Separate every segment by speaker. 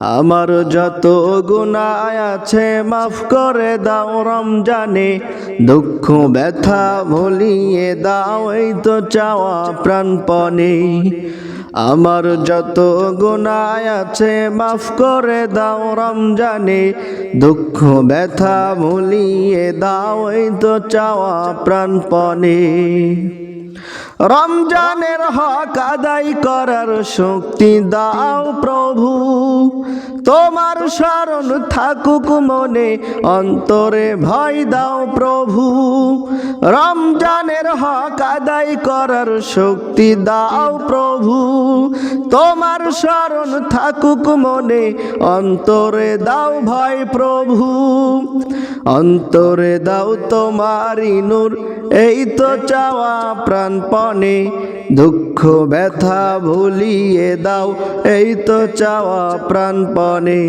Speaker 1: আমার যত গুনাহ আছে মাফ করে দাও রমজানে, দুঃখ ব্যথা ভুলিয়ে দাও এই তো চাওয়া প্রাণপণে। আমার যত গুনাহ আছে মাফ করে দাও রমজানে, দুঃখ ব্যথা ভুলিয়ে দাও এই তো চাওয়া প্রাণপণে। রমজানের হক আদায় করার শক্তি দাও প্রভু, তোমার শরণ থাকুক মনে, অন্তরে ভয় দাও প্রভু। রমজানের হক আদায় করার শক্তি দাও প্রভু, তোমার শরণ থাকুক মনে, অন্তরে দাও ভয় প্রভু। অন্তরে দাও তোমারি নূর এই তো চাওয়া প্রাণপণে, দুঃখ ব্যথা ভুলিয়ে দাও এই তো চাওয়া প্রাণপণে।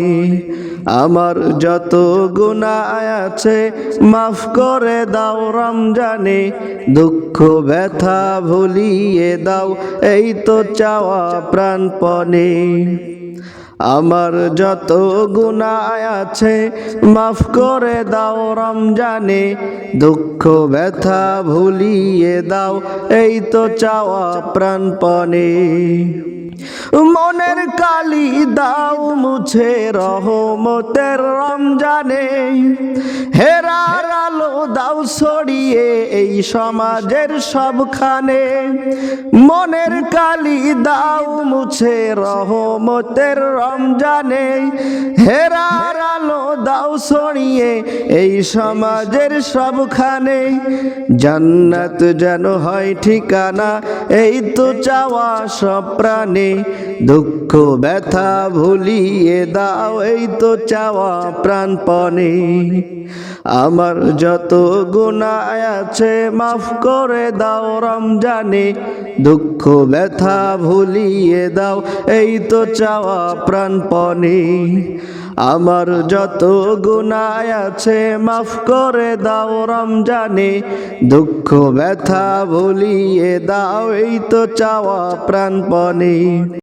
Speaker 1: আমার যত গুনাহ আছে মাফ করে দাও রমজানে, দুঃখ ব্যথা ভুলিয়ে দাও এই তো চাওয়া প্রাণপণে। আমার যত গুনাহ আছে মাফ করে দাও রমজানে, দুঃখ ব্যথা ভুলিয়ে দাও এই তো চাওয়া প্রাণপণে। মনের কালি দাও মুছে রহমতের রমজানে, হেরার আলো দাও ছড়িয়ে এই সমাজের সবখানে। মনের কালি দাও মুছে রহমতের রমজানে, হেরার আলো দাও ছড়িয়ে এই সমাজের সবখানে। জান্নাত যেন হয় ঠিকানা এই তো চাওয়া সব প্রাণে, দুঃখ ব্যথা ভুলিয়ে দাও এই তো চাওয়া প্রাণপণে। আমার যত গুনাহ আছে মাফ করে দাও রমজানে, দুঃখ ব্যথা ভুলিয়ে দাও এই তো চাওয়া প্রাণপণে। আমার যত গুনাহ আছে মাফ করে দাও রমজানে, দুঃখ ব্যথা ভুলিয়ে দাও এই তো চাওয়া প্রাণপণে।